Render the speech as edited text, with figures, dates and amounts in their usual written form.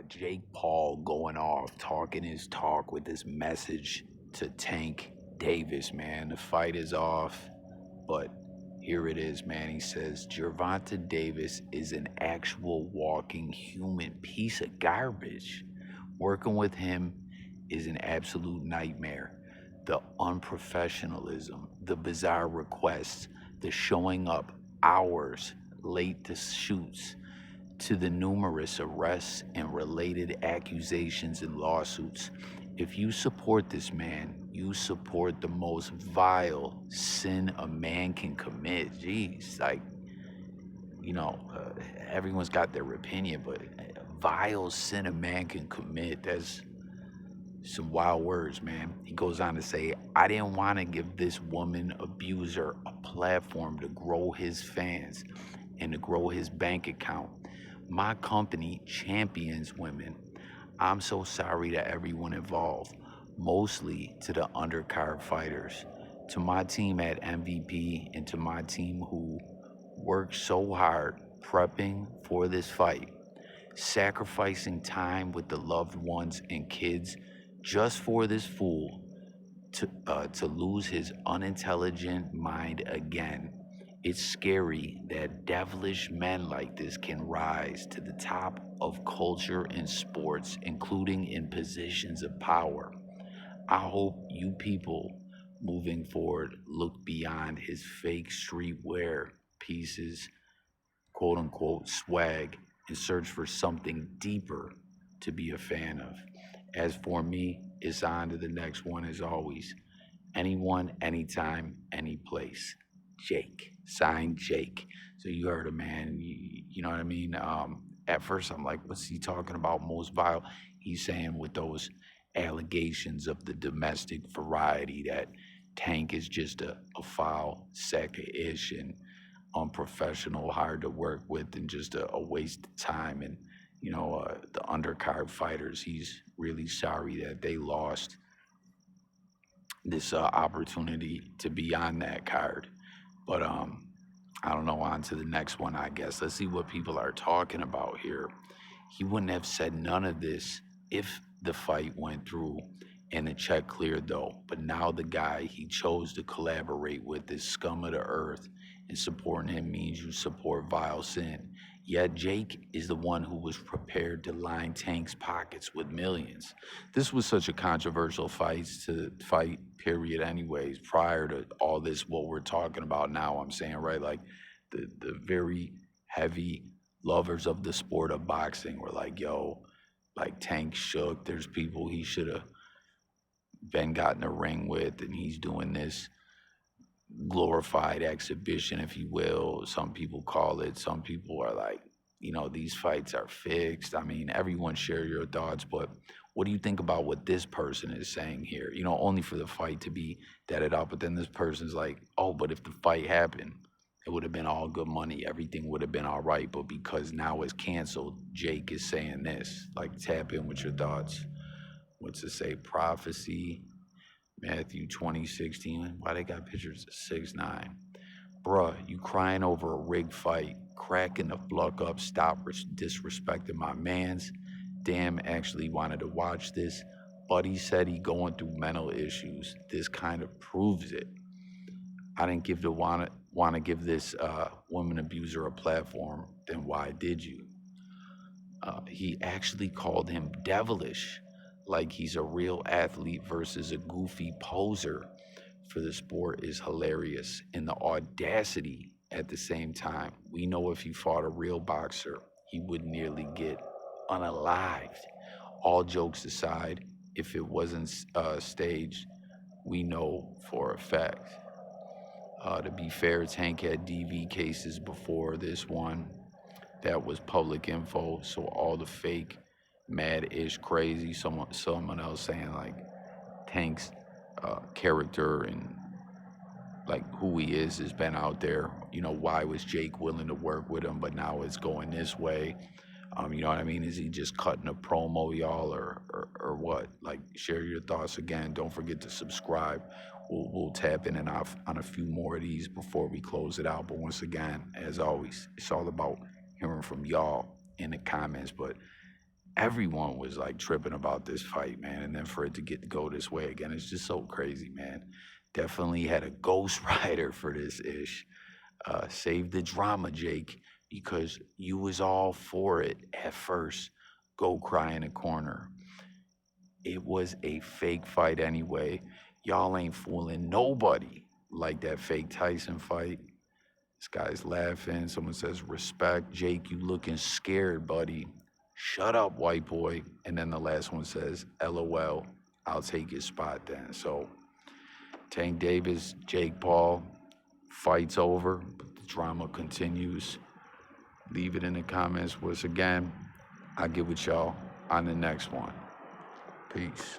Jake Paul going off, talking his talk with this message to Tank Davis, man. The fight is off, but here it is, man. He says Gervonta Davis is an actual walking human piece of garbage. Working with him is an absolute nightmare. The unprofessionalism, the bizarre requests, the showing up hours late to shoots, to the numerous arrests and related accusations and lawsuits. If you support this man, you support the most vile sin a man can commit. Jeez, like, you know, everyone's got their opinion, but vile sin a man can commit, that's some wild words, man. He goes on to say, I didn't want to give this woman abuser a platform to grow his fans and to grow his bank account. My company champions women. I'm so sorry to everyone involved, mostly to the undercard fighters, to my team at MVP, and to my team who worked so hard prepping for this fight, sacrificing time with the loved ones and kids just for this fool to lose his unintelligent mind again. It's scary that devilish men like this can rise to the top of culture and sports, including in positions of power. I hope you people moving forward look beyond his fake streetwear pieces, quote unquote, swag, and search for something deeper to be a fan of. As for me, it's on to the next one as always. Anyone, anytime, any place. Jake. Signed Jake. So you heard him, man. You know what I mean? At first, I'm like, what's he talking about? Most vile. He's saying with those allegations of the domestic variety that Tank is just a foul sack of ish and unprofessional, hard to work with, and just a waste of time. And, the undercard fighters, he's really sorry that they lost this opportunity to be on that card. But I don't know. On to the next one, I guess. Let's see what people are talking about here. He wouldn't have said none of this if the fight went through and the check cleared, though. But now the guy he chose to collaborate with is scum of the earth, and supporting him means you support vile sin. Yet Jake is the one who was prepared to line Tank's pockets with millions. This was such a controversial fight period, anyways. Prior to all this, what we're talking about now, I'm saying, right? Like the very heavy lovers of the sport of boxing were like, yo, like Tank shook. There's people he should have been got in the ring with, and he's doing this glorified exhibition, if you will. Some people call it. Some people are like, these fights are fixed. I mean, everyone share your thoughts, but what do you think about what this person is saying here? Only for the fight to be deaded out, but then this person's like, oh, but if the fight happened, it would have been all good money. Everything would have been all right. But because now it's canceled, Jake is saying this. Like, tap in with your thoughts. What's it say? Prophecy, Matthew 20:16. Why they got pictures of 6'9"? Bruh, you crying over a rigged fight, cracking the pluck up, stop disrespecting my mans. Damn, actually wanted to watch this. Buddy said he going through mental issues. This kind of proves it. I didn't give the want to give this woman abuser a platform. Then why did you? He actually called him devilish, like he's a real athlete versus a goofy poser for the sport is hilarious. And the audacity at the same time. We know if he fought a real boxer, he would nearly get unalived. All jokes aside, if it wasn't staged, we know for a fact. To be fair, Tank had DV cases before this one. That was public info, so all the fake, mad-ish, crazy. Someone else saying like Tank's character and like who he is has been out there. Why was Jake willing to work with him, but now it's going this way? You know what I mean? Is he just cutting a promo, y'all, or what? Like, share your thoughts again. Don't forget to subscribe. We'll tap in and off on a few more of these before we close it out. But once again, as always, it's all about hearing from y'all in the comments. But everyone was like tripping about this fight, man. And then for it to go this way again, it's just so crazy, man. Definitely had a ghost rider for this ish. Save the drama, Jake, because you was all for it at first. Go cry in a corner. It was a fake fight anyway. Y'all ain't fooling nobody like that fake Tyson fight. This guy's laughing. Someone says, respect. Jake, you looking scared, buddy. Shut up, white boy. And then the last one says, LOL, I'll take your spot then. So Tank Davis, Jake Paul, fight's over, but the drama continues. Leave it in the comments. Once again, I'll get with y'all on the next one. Peace.